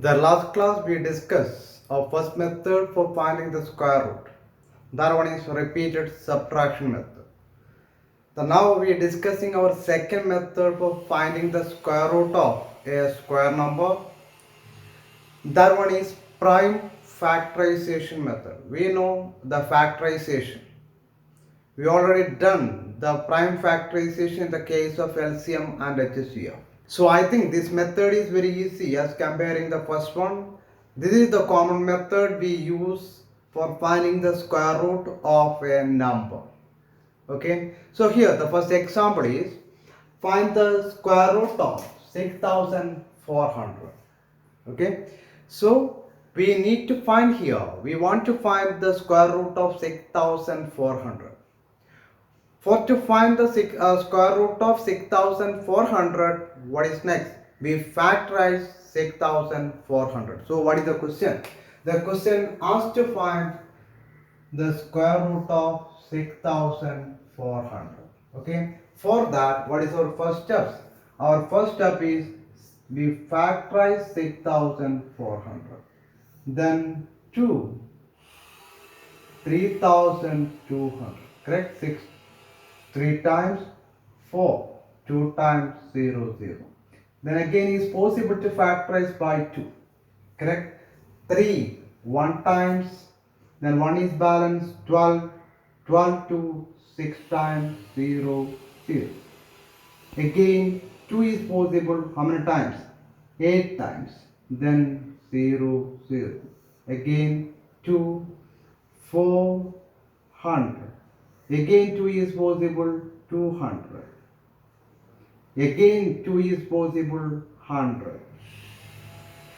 The last class we discussed our first method for finding the square root. That one is repeated subtraction method. So now we are discussing our second method for finding the square root of a square number. That one is prime factorization method. We know the factorization. We already done the prime factorization in the case of LCM and HCF. So I think this method is very easy as comparing the first one. This is the common method we use for finding the square root of a number. Okay, so here the first example is find the square root of 6400. Okay, so we need to find here, we want to find the square root of 6400. For to find the square root of 6400, what is next? We factorize 6400. So what is the question? The question asks to find the square root of 6400. Okay. For that, what is our first step? Our first step is we factorize 6400. Then 2, 3200. Correct? 6. 3 times 4, 2 times 0, 0. Then again is possible to factorize by 2. Correct? 3, 1 times, then 1 is balance 12, 12 to 6 times 0, 0. Again 2 is possible how many times? 8 times, then 0, 0. Again 2, 400. Again 2 is possible 200. Again 2 is possible 100.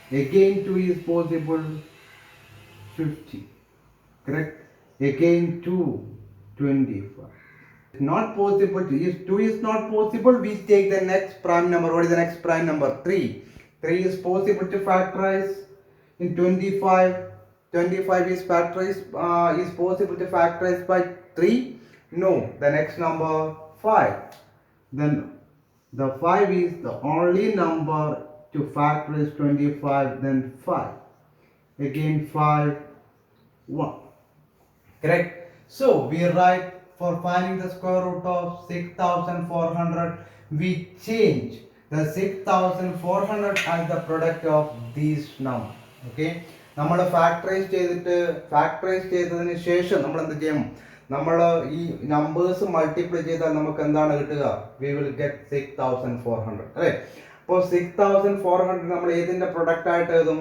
Again 2 is possible 50. Correct? Again 2, 25. Not possible to, if 2 is not possible, we take the next prime number. What is the next prime number? 3. 3 is possible to factorize in 25. 25 is factorized, is possible to factorize by 3. No, the next number 5. Then the 5 is the only number to factorize 25. Then 5. Again 5, 1. Correct? So we write for finding the square root of 6400, we change the 6400 as the product of these numbers. Okay? നമ്മൾ factorise ചെയ്തതിന് ശേഷം നമ്മൾ എന്ത് ചെയ്യും? നമ്മൾ ഈ numbers multiply ചെയ്താൽ നമുക്ക് എന്താണ് കിട്ടുക? We will get 6400. അല്ലേ? അപ്പോൾ 6400 നമ്മൾ ഏതിന്റെ പ്രൊഡക്റ്റ് ആയിട്ട് എഴുതും?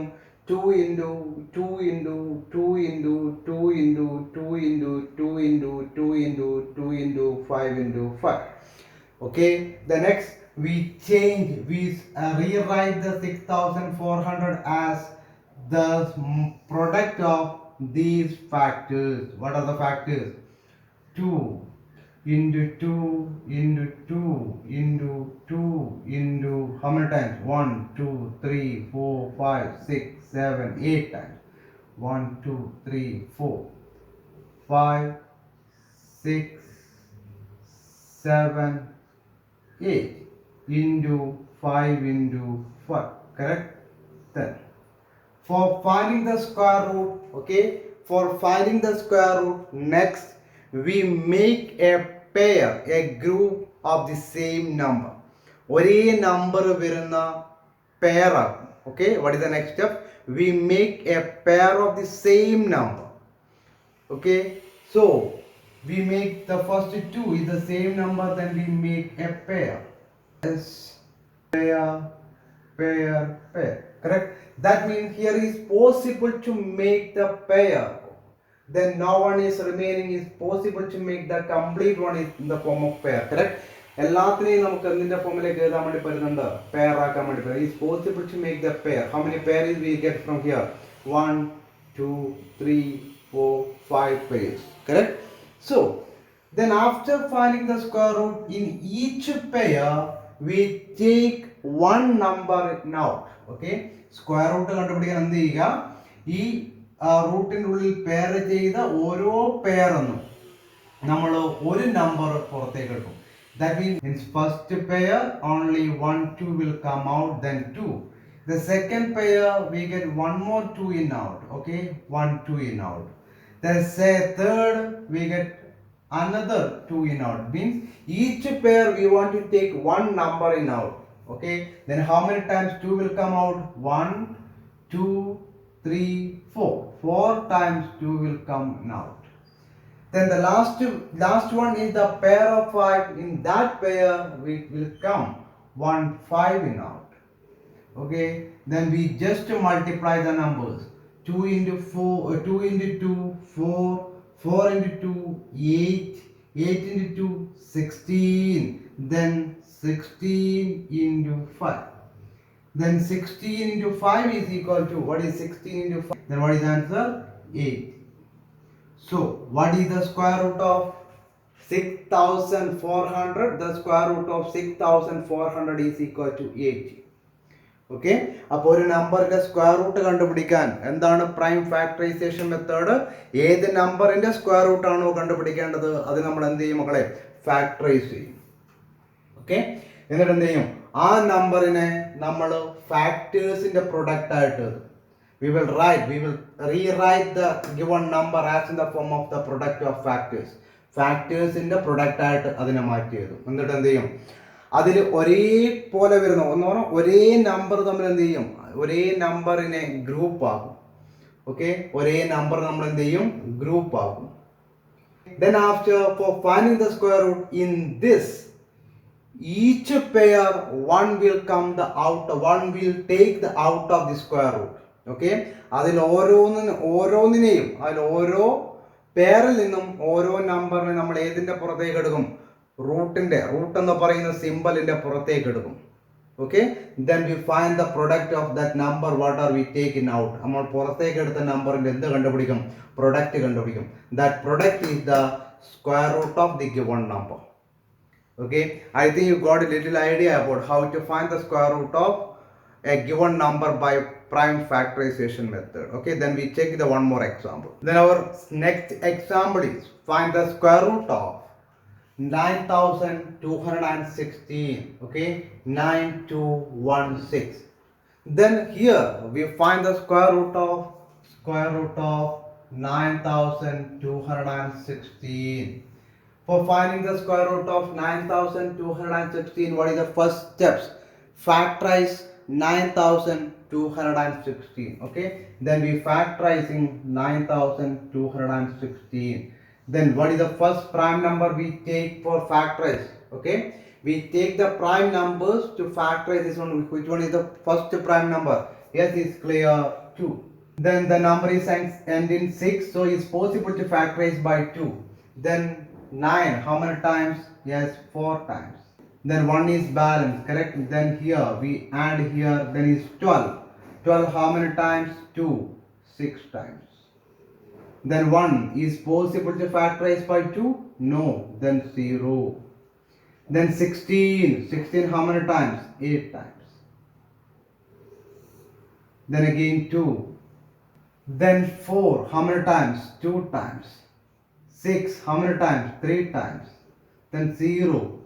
2 into 2 into 2 into 2 into 2 into 2 into 2 into 2 into 5 into 5. Okay, the next we rewrite the 6400 as the product of these factors. What are the factors? 2 into 2 into 2 into 2 into how many times? 1, 2, 3, 4, 5, 6, 7, 8 times. 1, 2, 3, 4, 5, 6, 7, 8 into 5 into 5. Correct? Then for finding the square root, okay, for finding the square root, next we make a pair, a group of the same number. ഒരേ number വരുന്ന pair ആക്കും. Okay, what is the next step? We make a pair of the same number. Okay, so we make the first 2 is the same number, then we make a pair. Yes, pair, pair, pair. Correct? That means here is possible to make the pair. Then no one is remaining, is possible to make the complete one is in the form of pair. Correct? എല്ലാത്തിനെയും നമുക്ക് എന്തിന്റെ ഫോമിലേക്ക് എഴുതാൻ വേണ്ടി പറ്റുന്നുണ്ട്? Pair ആക്കാൻ വേണ്ടി പറ്റും. It's possible to make the pair. How many pairs we get from here? 1, 2, 3, 4, 5 pairs. Correct? So then after finding the square root, in each pair we take one number out. Okay? Square root കണ്ടുപിടിക്കാൻ എന്ത് ചെയ്യുക? ഈ റൂട്ടിൻ്റെ ഉള്ളിൽ pair ചെയ്ത ഓരോ പെയറെന്നും നമ്മൾ ഒരു number പുറത്തേക്ക് എടുക്കും. That means in first pair only 1, 2 will come out, then 2. The second pair we get one more 2 in out. Okay, 1 2 in out. Then say third we get another 2 in out. Means each pair we want to take one number in out. Okay, then how many times 2 will come out? 1 2 3 4. 4 times 2 will come out. Then the last one is the pair of 5. In that pair we will come 1 5 in out. Okay, then we just multiply the numbers. 2 into 4, 2 into 2, 4, 4 into 2, 8, 8 into 2, 16, then 16 into 5. Then 16 into 5 is equal to, what is 16 into 5? Then what is the answer? 8. So, what is the square root of 6400? The square root of 6400 is equal to 80. Okay, അപ്പോൾ ഒരു നമ്പറിന്റെ square root കണ്ടുപിടിക്കാൻ എന്താണ് prime factorisation method? ഏത് നമ്പറിന്റെ square root ആണോ കണ്ടുപിടിക്കേണ്ടത് അത് നമ്മൾ എന്ത് ചെയ്യും മക്കളെ? ഫാക്ടറൈസ് ചെയ്യും. ഓക്കെ, എന്നിട്ട് എന്ത് ചെയ്യും? ആ നമ്പറിനെ നമ്മൾ ഫാക്ടേഴ്സിന്റെ പ്രൊഡക്റ്റ് ആയിട്ട് we will rewrite the given number as in the form of the product of factors. ഫാക്ടേഴ്സിന്റെ പ്രൊഡക്റ്റ് ആയിട്ട് അതിനെ മാറ്റി എഴുതും. എന്നിട്ട് എന്ത് ചെയ്യും? അതിൽ ഒരേപോലെ വരുന്ന ഒരേ നമ്പർ തമ്മിൽ എന്ത് ചെയ്യും? ഒരേ നമ്പറിനെ ഗ്രൂപ്പ് ആകും. ഓക്കെ, ഒരേ നമ്പർ നമ്മൾ എന്ത് ചെയ്യും? ഗ്രൂപ്പ് ആകും. Then after for finding the square root in this, each pair one will take the out of the square root. Okay, അതിൽ ഓരോന്നിനെയും അതിൽ ഓരോ പേരിൽ നിന്നും ഓരോ നമ്പറിനെ നമ്മൾ ഏതിന്റെ പുറത്തേക്ക് എടുക്കും? റൂട്ട് എന്ന് പറയുന്ന സിമ്പലിന്റെ പുറത്തേക്ക് എടുക്കും. Okay, then we find the product of that number what are we taking out. നമ്മൾ പുറത്തേക്ക് എടുത്ത നമ്പറിന്റെ എന്ത് കണ്ടുപിടിക്കും? പ്രൊഡക്റ്റ് കണ്ടുപിടിക്കും. That product is the square root of the given number. Okay, I think you got a little idea about how to find the square root of a given number by prime factorization method. Okay, then we check the one more example. Then our next example is find the square root of 9216. Okay, 9216. Then here we find the square root of 9216. For finding the square root of 9216, what is the first steps? Factorize 9216. Okay, then we factorizing 9216. Then what is the first prime number we take for factorize? Okay, we take the prime numbers to factorize this one. Which one is the first prime number? Yes, it's clear, 2. Then the number is end in 6, so it's possible to factorize by 2. Then 9, how many times? Yes, 4 times. Then 1 is balance, correct? Then here we add here, then is 12. 12 how many times? 2, 6 times. Then 1 is possible to factorize by 2? No, then 0. Then 16 how many times? 8 times. Then again 2. Then 4 how many times? 2 times. 6 how many times? 3 times. Then 0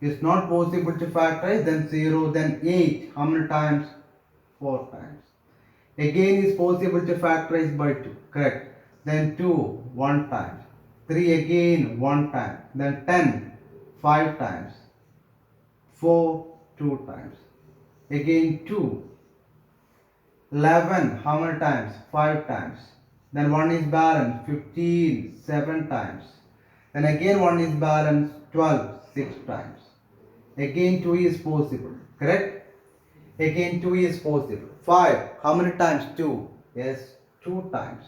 is not possible to factorize, then 0. Then 8 how many times? 4 times. Again is possible to factorize by 2, correct? Then 2 1 time. 3 again 1 time. Then 10 5 times. 4 2 times. Again 2. 11 how many times? 5 times. Then 1 is balance, 15 7 times. Then again 1 is balance, 12 6 times. Again 2 is possible, correct? Again 2 is possible. 5 how many times? 2. Yes, 2 times.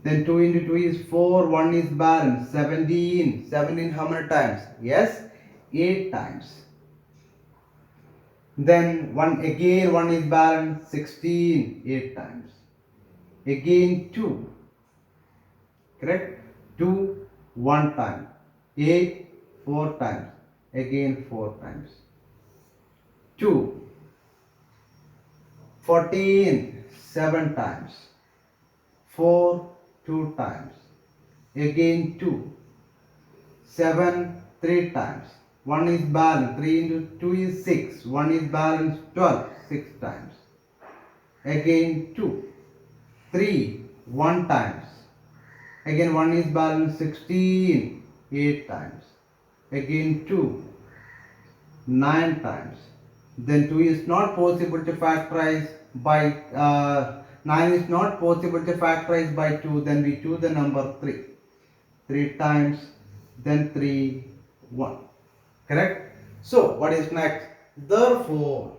Then 2 into 2 is 4, 1 is balance, 17 how many times? Yes, 8 times. Then 1 is balance, 16 8 times. Again 2, correct? 2 1 time. 8 4 times. Again 4 times. 2 14 7 times. 4 2 times. Again 2 7 3 times. 1 is balance, 3 into 2 is 6. 1 is balance, 12 6 times. again 2, 3, 1 times, again 1 is balance 16, 8 times, again 2, 9 times, then 2 is not possible to factorize by 9 is not possible to factorize by 2, then we choose the number 3 times, then 3, 1, correct? So what is next? Therefore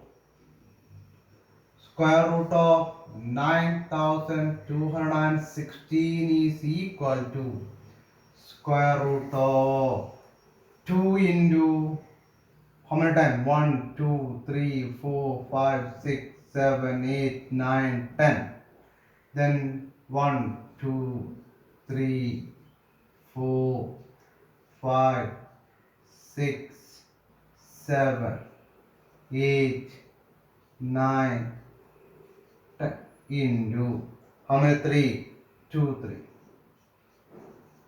square root of 9216 is equal to square root of 2 into how many times? 1, 2, 3, 4, 5, 6, 7, 8, 9, 10. Then 1, 2, 3, 4, 5, 6, 7, 8, 9, 10 into how many? 3, 2, 3.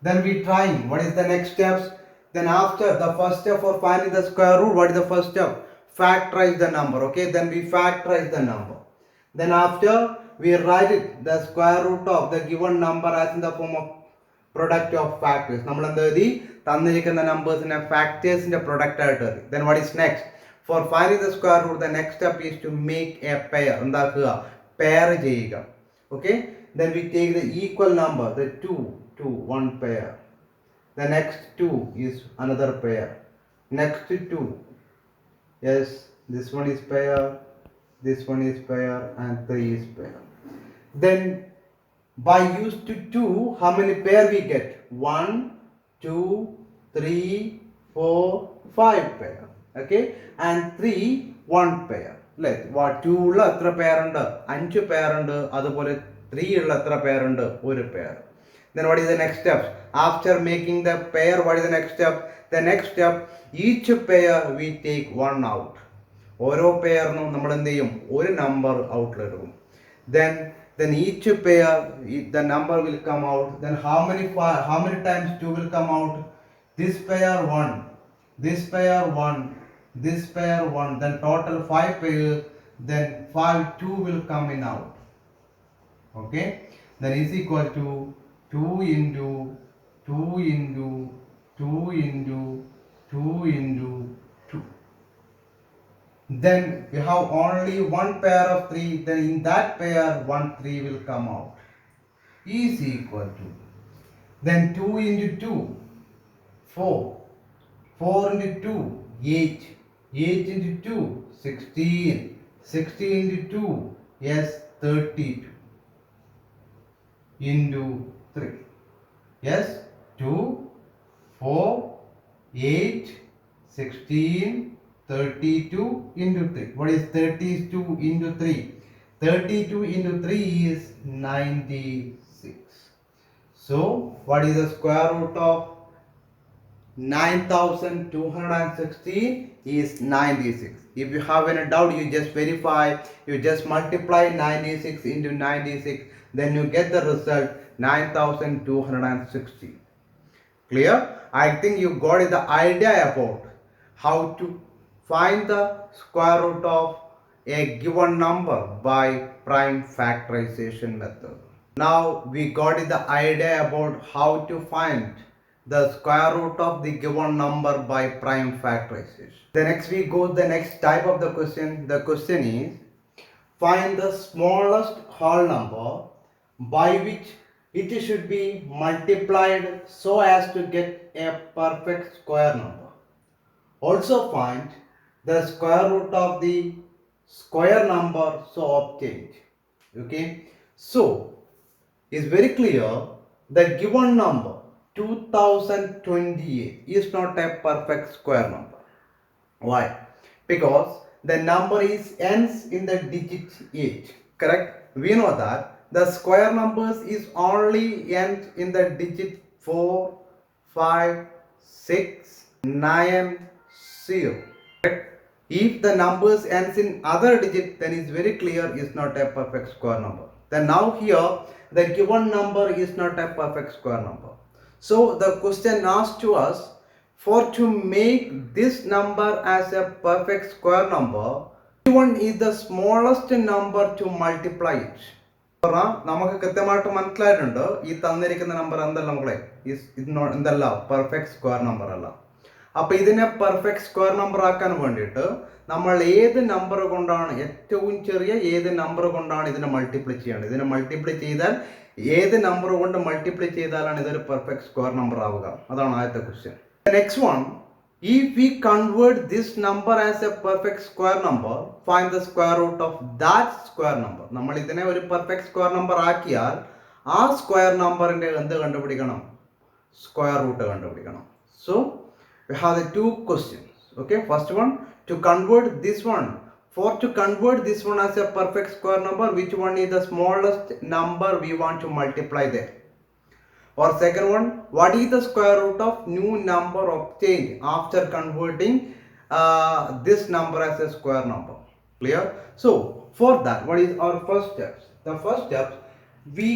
Then we try. What is the next steps? Then after the first step for finding the square root, what is the first step? Factorize the number. Okay, then we factorize the number. Then after we write it the square root of the given number as in the form of product of factors. നമ്മൾ എന്താ എഴുതി തന്നിരിക്കുന്ന നമ്പേഴ്സിനെ ഫാക്ടേഴ്സിന്റെ product ആയിട്ട് എഴുതി. Then what is next? For finding the square root, the next step is to make a pair. എന്താക്കുക? Pair ചെയ്യുക. Okay? Then we take the equal number, the 2, 1 pair. The next 2 is another pair. Next 2. Yes, this one is pair, this one is pair, and 3 is pair. Then by use to 2, how many pair we get? 1, 2, 3, 4, 5 pair. Okay, and 3, 1 pair. Let what 2 ഉള്ള എത്ര pair ഉണ്ട്? 5 pair ഉണ്ട്. അതുപോലെ 3 ഉള്ള എത്ര pair ഉണ്ട്? ഒരു pair. Then what is the next step? After making the pair, what is the next step? The next step, each pair we take 1 out. ഓരോ പെയറിനും നമ്മൾ എന്ത് ചെയ്യും? ഒരു number ഔട്ടിലെടുക്കും. Then each pair, the number will come out. Then how many times 2 will come out? This pair 1, this pair 1, this pair 1. Then total 5 pairs. Then 2 will come in out. Okay. Then is equal to 2 into 2 into 2 into 2 into 2. Then we have only one pair of 3. Then in that pair 1 3 will come out. Is equal to, then 2 into 2 4, 4 into 2 8, 8 into 2 16, 16 into 2 yes 32 into 3. Yes, 2, 4, 8, 16, 32 into 3. What is 32 into 3? 32 into 3 is 96. So, what is the square root of 9216 is 96. If you have any doubt, you just verify. You just multiply 96 into 96. Then you get the result 9260. Clear? I think you got the idea about how to find the square root of a given number by prime factorization method. Now we got the idea about how to find the square root of the given number by prime factorization. The next we go the next type of the question. The question is find the smallest whole number by which it should be multiplied so as to get a perfect square number. Also find the square root of the square number so obtained. Okay, so it's very clear the given number 2028 is not a perfect square number. Why? Because the number is ends in the digit 8. Correct? We know that the square numbers is only end in the digit 4, 5, 6, 9, 0. Correct? If the numbers ends in other digit, then it's very clear it's not a perfect square number. Then now here the given number is not a perfect square number. So the question asks to us, for to make this number as a perfect square number, which one is the smallest number to multiply it? നമുക്ക് കൃത്യമായിട്ട് മനസ്സിലായിട്ടുണ്ട് ഈ തന്നിരിക്കുന്ന number എന്തല്ല നമ്മളെ എന്തല്ല perfect square number അല്ല. അപ്പൊ ഇതിനെ പെർഫെക്റ്റ് സ്ക്വയർ നമ്പർ ആക്കാൻ വേണ്ടിയിട്ട് നമ്മൾ ഏത് നമ്പർ കൊണ്ടാണ് ഏറ്റവും ചെറിയ ഏത് നമ്പർ കൊണ്ടാണ് ഇതിനെ മൾട്ടിപ്ലൈ ചെയ്യേണ്ടത്. ഇതിനെ മൾട്ടിപ്ലൈ ചെയ്താൽ ഏത് നമ്പർ കൊണ്ട് മൾട്ടിപ്ലൈ ചെയ്താലാണ് ഇതൊരു പെർഫെക്റ്റ് സ്ക്വയർ നമ്പർ ആവുക. അതാണ് ആദ്യത്തെ question. Next one, if we convert this number as a perfect square number, find the square root of that square number. നമ്മൾ ഇതിനെ ഒരു പെർഫെക്റ്റ് സ്ക്വയർ നമ്പർ ആക്കിയാൽ ആ സ്ക്വയർ നമ്പറിന്റെ എന്ത് കണ്ടുപിടിക്കണം? സ്ക്വയർ റൂട്ട് കണ്ടുപിടിക്കണം. So we have the two questions. Okay, first one, to convert this one, to convert this one as a perfect square number, which one is the smallest number we want to multiply there? Or second one, what is the square root of new number obtained after converting this number as a square number? Clear? So for that, what is our first steps? The first step, we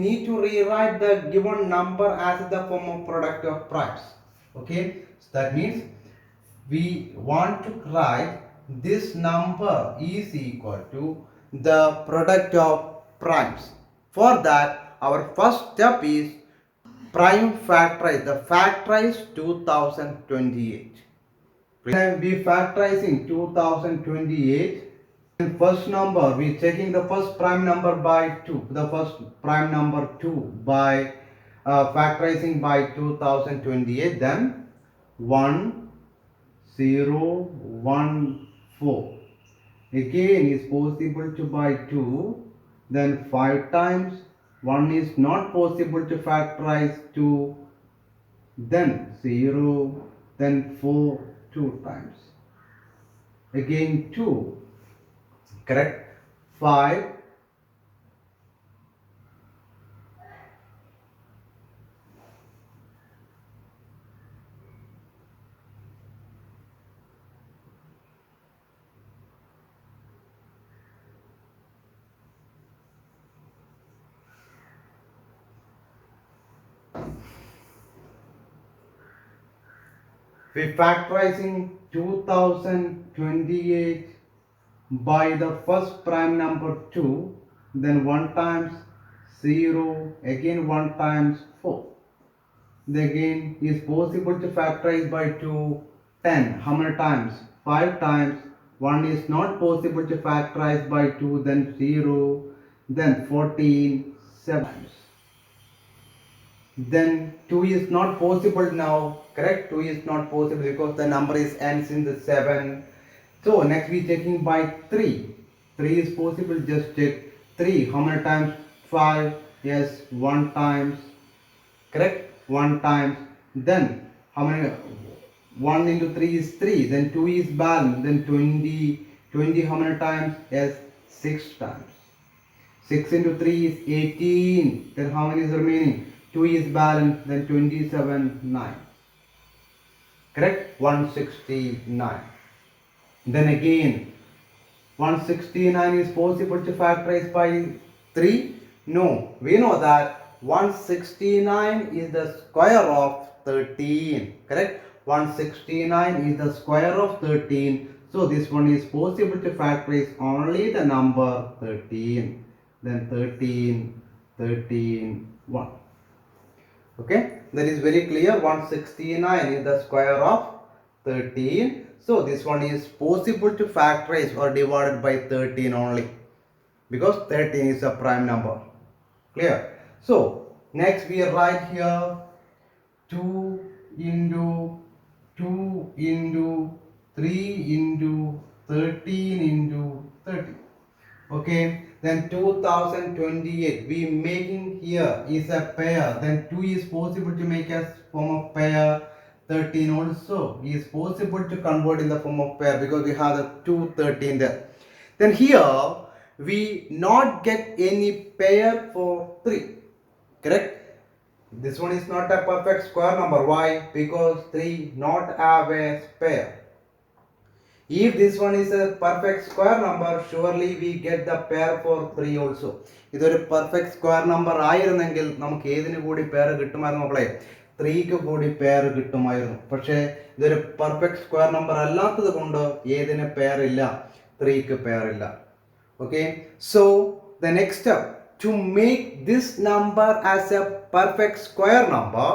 need to rewrite the given number as the form of product of primes. Okay, so that means we want to write this number is equal to the product of primes. For that, our first step is prime factorize. The factorize 2028. When we factorizing 2028, in first number we taking the first prime number by 2. The first prime number 2 by factorizing by 2028. Then 1 0 1 4. Again is possible to by 2. Then 5 times 1 is not possible to factorize 2, then 0, then 4 2 times, again 2, correct, 5, we factorizing 2028 by the first prime number 2, then 1 times 0, again 1 times 4. Then again is possible to factorize by 2, 10. How many times? 5 times. 1 is not possible to factorize by 2, then 0, then 14, 7 times. Then 2 is not possible now, correct? 2 is not possible because the number is ends in the 7. So next we taking by 3. 3 is possible, just take 3. How many times? 5. Yes, 1 times, correct? 1 times. Then how many? 1 into 3 is 3. Then 2 is balanced. Then 20. 20 how many times? Yes, 6 times. 6 into 3 is 18. Then how many is remaining? 2 is balanced, then 27, 9. Correct? 169. Then again, 169 is possible to factorize by 3? No. We know that 169 is the square of 13. Correct? 169 is the square of 13. So this one is possible to factorize only the number 13. Then 13, 13, 1. Okay, that is very clear. 169 is the square of 13. So this one is possible to factorize or divided by 13 only, because 13 is a prime number. Clear? So next we write here 2 into 2 into 3 into 13 into 30. Okay, then 2028 we making here is a pair, then 2 is possible to make as form of pair, 13 also is possible to convert in the form of pair because we have the 2 13 there. Then here we not get any pair for 3, correct? This one is not a perfect square number. Why? Because 3 not have a pair. If this one is a perfect square number, surely we get the pair for 3 also. ഇതൊരു perfect square number ആയിരുന്നെങ്കിൽ നമുക്ക് ഏതിനു കൂടി പേര് കിട്ടുമായിരുന്നു മക്കളെ? 3ക്ക് കൂടി pair കിട്ടുമായിരുന്നു. പക്ഷേ ഇതൊരു പെർഫെക്റ്റ് സ്ക്വയർ നമ്പർ അല്ലാത്തത് കൊണ്ട് ഏതിന് പെയർ ഇല്ല? 3ക്ക് പെയർ ഇല്ല. Okay, so the next step to make this number as a perfect square number.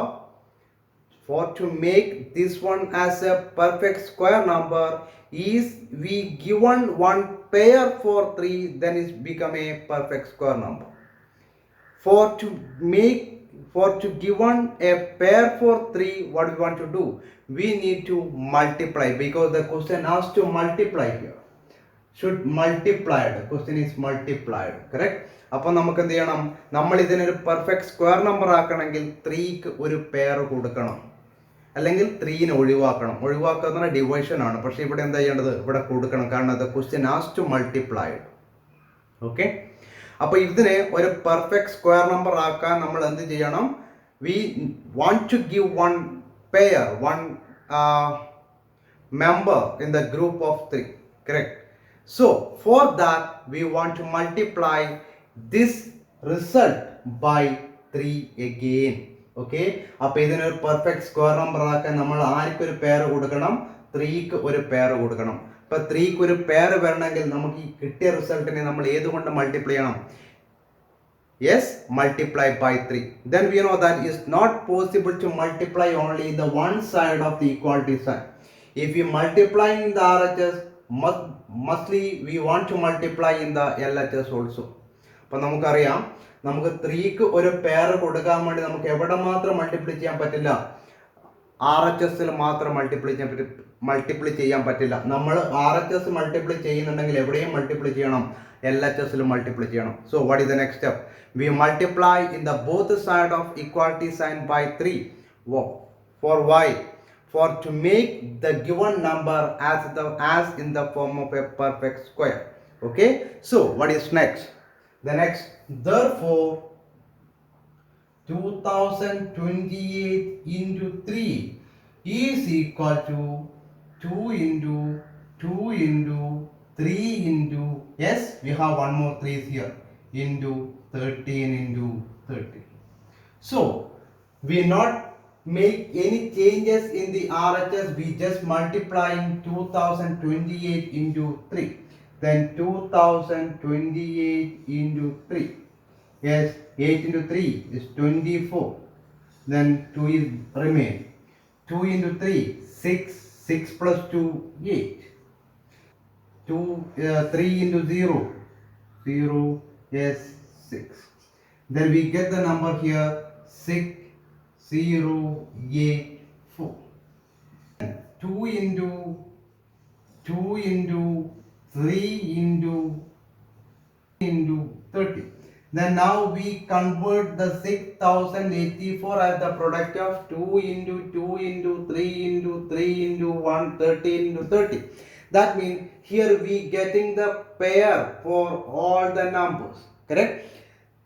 For to make this one as a perfect square number is we given one pair for 3, then it become a perfect square number. For to given a pair for 3, what we want to do? We need to multiply, because the question asks to multiply here. Should multiplied, question is multiplied, correct? അപ്പോൾ നമുക്ക് എന്ത് ചെയ്യണം? നമ്മൾ ഇതിനൊരു perfect square number ആക്കണമെങ്കിൽ 3ക്ക് ഒരു pair കൊടുക്കണം, അല്ലെങ്കിൽ 3നെ ഒഴിവാക്കണം. ഒഴിവാക്കുക എന്ന് പറഞ്ഞാൽ ഡിവൈഷൻ ആണ്. പക്ഷേ ഇവിടെ എന്താ ചെയ്യേണ്ടത്? ഇവിടെ കൊടുക്കണം, കാരണം the question asked to multiplied. Okay, അപ്പോൾ ഇതിനെ ഒരു പെർഫെക്റ്റ് സ്ക്വയർ നമ്പർ ആക്കാൻ നമ്മൾ എന്ത് ചെയ്യണം? We want to give one pair, one member in the group of 3, correct? So for that we want to multiply this result by 3 again. Okay, അപ്പോൾ ഇതിനൊരു perfect square number ആക്കാൻ നമ്മൾ ആർക്കൊരു pair കൊടുക്കണം? 3ക്ക് ഒരു പെയർ കൊടുക്കണം. അപ്പോൾ 3ക്ക് ഒരു പെയർ വരണമെങ്കിൽ നമുക്ക് ഈ കിട്ടിയ റിസൾട്ടിനെ നമ്മൾ ഏതുകൊണ്ട് മൾട്ടിപ്ലൈ ചെയ്യണം? Yes, multiply by 3. Then we know that it's not possible to multiply only the one side of the equality sign. If we multiply in the RHS, mostly we want to multiply in the LHS also. അപ്പോൾ നമുക്കറിയാം, നമുക്ക് 3ക്ക് ഒരു pair കൊടുക്കാൻ വേണ്ടി നമുക്ക് എവിടെ മാത്രം multiply ചെയ്യാൻ പറ്റില്ല? RHSൽ മാത്രം മൾട്ടിപ്ലൈ ചെയ്യാൻ പറ്റില്ല. നമ്മൾ RHS മൾട്ടിപ്ലൈ ചെയ്യുന്നുണ്ടെങ്കിൽ എവിടെയും മൾട്ടിപ്ലൈ ചെയ്യണം? LHSൽ മൾട്ടിപ്ലൈ ചെയ്യണം. So what is the next step? We multiply in the both side of equality sign by 3. For why? For to make the given number as in the form of a perfect square. Okay, so what is next? The next, therefore 2028 into 3 is equal to 2 into 2 into 3 into, yes, we have one more 3's here, into 13 into 30. So we not make any changes in the RHS, we just multiplying 2028 into 3. Then 2028 into 3. Yes, 8 into 3 is 24. Then 2 is remain. 2 into 3, 6. 6 plus 2, 8. 3 into 0. 0, yes, 6. Then we get the number here, 6084. 2 into 3 into 30. Then now we convert the 6084 as the product of 2 into 2 into 3 into 3 into 1, 13 into 30. That means here we getting the pair for all the numbers, correct?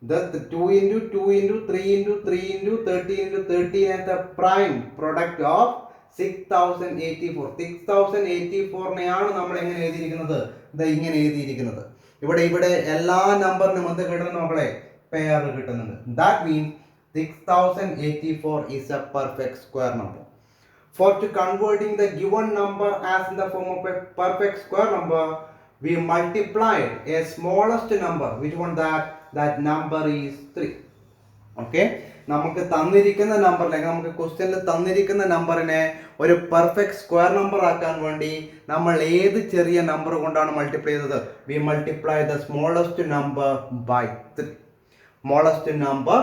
The 2 into 2 into 3 into 3 into 30 into 30 as the prime product of 6084. 6084നെയാണ് നമ്മൾ എങ്ങനെ എഴുതിയിരിക്കുന്നത്? ഇങ്ങനെ എഴുതിയിരിക്കുന്നത്. ഇവിടെ എല്ലാ നമ്പറിനും എന്ത് കിട്ടുന്നു മക്കളെ? പെയർ കിട്ടുന്നുണ്ട്. That means 6084 is a perfect square number. For to converting the given number as in the form of a perfect square number, we multiplied a smallest number. Which one? That number is 3. Okay, നമുക്ക് തന്നിരിക്കുന്ന number, അല്ലെങ്കിൽ നമുക്ക് ക്വസ്റ്റ്യനിൽ തന്നിരിക്കുന്ന നമ്പറിനെ ഒരു perfect square number ആക്കാൻ വേണ്ടി നമ്മൾ ഏത് ചെറിയ നമ്പർ കൊണ്ടാണ് മൾട്ടിപ്ലൈ ചെയ്തത്? We multiply the smallest number by 3. Smallest number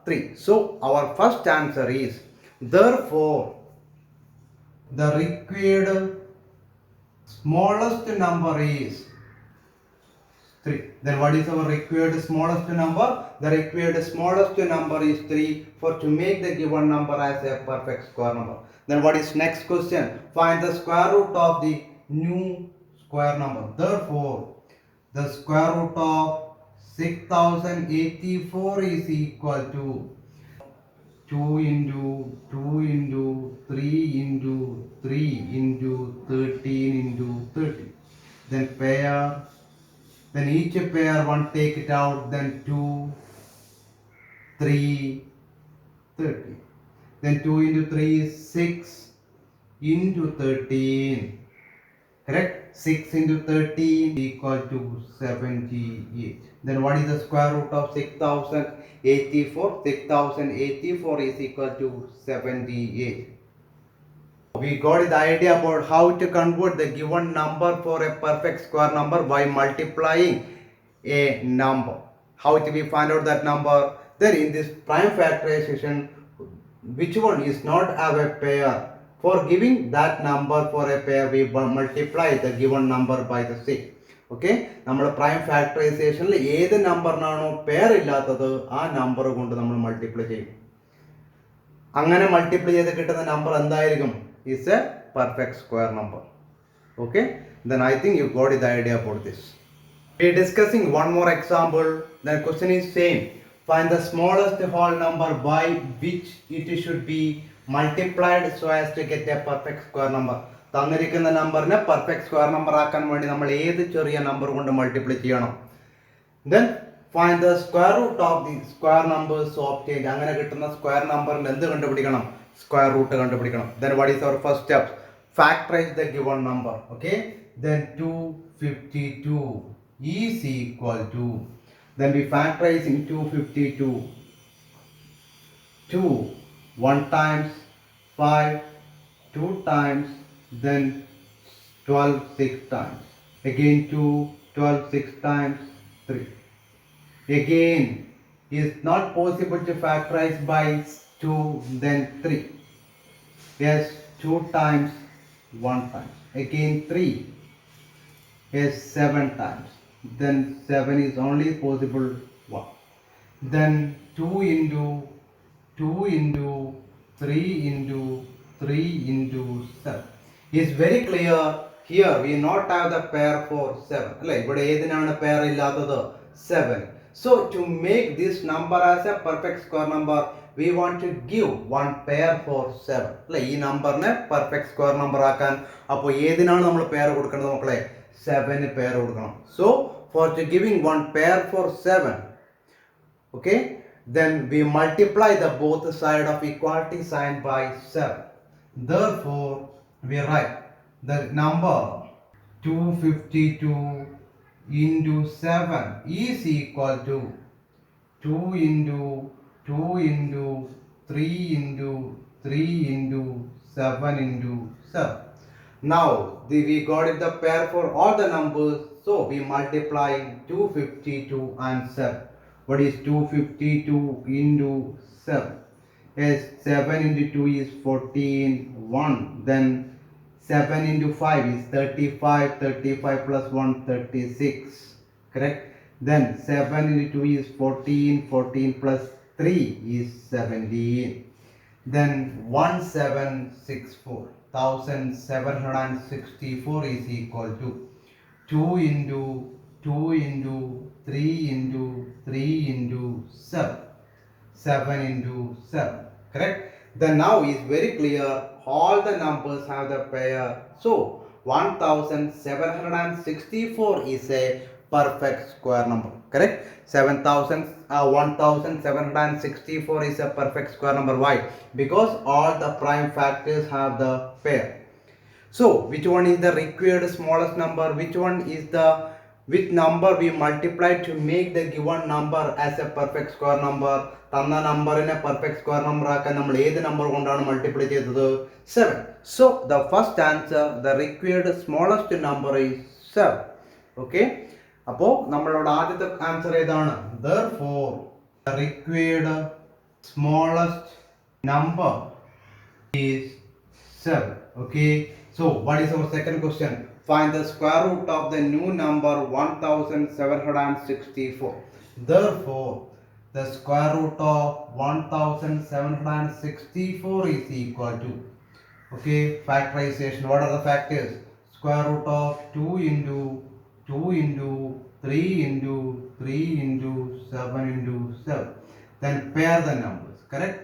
3. So our first answer is therefore the required smallest number is 3. Then what is our required smallest number? The required smallest number is 3 for to make the given number as a perfect square number. Then what is next question? Find the square root of the new square number. Therefore the square root of 6084 is equal to 2 into 2 into 3 into 3 into 13 into 30. Then pair. Then each pair, one take it out, then 2, 3, 30. Then 2 into 3 is 6 into 13. Correct? 6 into 13 equal to 78. Then what is the square root of 6084? 6084 is equal to 78. We got the idea about how to convert the given number for a perfect square number by multiplying a number. How do we find out that number? Then in this prime factorization, which one is not have a pair? For giving that number for a pair, we multiply the given number by the 6. Okay, നമ്മൾ prime ഫാക്ടറൈസേഷനിൽ ഏത് നമ്പറിനാണോ pair ഇല്ലാത്തത് ആ number കൊണ്ട് നമ്മൾ multiply ചെയ്യും. അങ്ങനെ multiply ചെയ്ത് കിട്ടുന്ന നമ്പർ എന്തായിരിക്കും? Is a perfect square number. Okay, then I think you got the idea about this. We are discussing one more example. The question is same. Find the smallest whole number by which it should be multiplied so as to get a perfect square number. തന്നിരിക്കുന്ന നമ്പറിനെ perfect square number ആക്കാൻ വേണ്ടി നമ്മൾ ഏത് ചെറിയ number കൊണ്ട് multiply ചെയ്യണം. Then find the square root of the square numbers obtained. അങ്ങനെ കിട്ടുന്ന സ്ക്വയർ നമ്പറിൽ എന്ത് കണ്ടുപിടിക്കണം? Square root കണ്ടുപിടിക്കണം. Then what is our first step? Factorize the given number. Okay, then 252 is equal to, then we factorize in 252, 2 1 times 5 2 times, then 12 6 times, again 2 12 6 times 3. Again is not possible to factorize by 2, then 3. Yes, 2 times 1 times, again 3. Yes, 7 times, then 7 is only possible 1. Then 2 into 3 into 3 into 7 is very clear. Here we not have the pair for 7. അല്ലേ, ഇവിടെ ഏതിനാണ് pair ഇല്ലാത്തത്? 7. So to make this number as a perfect square number, we want to give one pair for 7. അല്ലേ, ഈ നമ്പറിനെ perfect square number ആക്കാൻ അപ്പോൾ ഏതിനാണ് നമ്മൾ pair കൊടുക്കേണ്ടത് മക്കളെ? 7 പെയർ കൊടുക്കണം. So for giving one pair for 7, okay, then we multiply the both side of equality sign by 7. Therefore we write the number 252 into 7 is equal to 2 into 3 into 3 into 7 into 7. Now we got it the pair for all the numbers, so we multiply 252 and 7. What is 252 into 7? Yes, 7 into 2 is 14, 1. Then 7 into 5 is 35, 35 plus 1, 36. Correct? Then 7 into 2 is 14, 14 plus 3 is 17. Then 1764. 1764 is equal to 2 into 3 into 3 into 7. 7 into 7. Correct? Then now is very clear. All the numbers have the pair. So 1764 is a perfect square number. Correct? 1764 is a perfect square number. Why? Because all the prime factors have the pair. So which one is the required smallest number? Which one is the which number we multiply to make the given number as a perfect square number? തന്ന നമ്പറിനെ perfect square number ആക്കാൻ നമ്മൾ ഏത് number കൊണ്ടാണ് multiply ചെയ്തത്? 7. So the first answer, the required smallest number is 7. Okay, അപ്പോൾ നമ്മളോട് ആദ്യത്തെ ആൻസർ ഏതാണ്? Therefore the required smallest number is 7. Okay, so what is our second question? Find the square root of the new number 1764. Therefore the square root of 1764 is equal to, okay, factorization. What are the factors? Square root of 2 into 3 into 3 into 7 into 7. Then pair the numbers. Correct?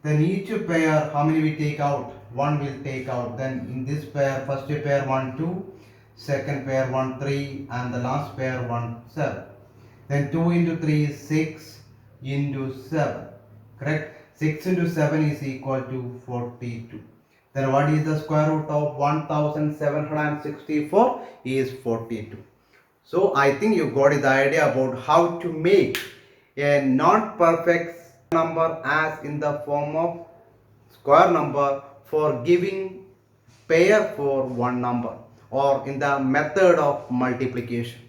Then each pair, how many we take out? 1 will take out. Then in this pair, first pair 1 2, second pair 1 3, and the last pair 1 7. Then 2 into 3 is 6 into 7. Correct? 6 into 7 is equal to 42. Then what is the square root of 1764 is 42. So I think you got the idea about how to make a non-perfect number as in the form of square number for giving pair for one number or in the method of multiplication.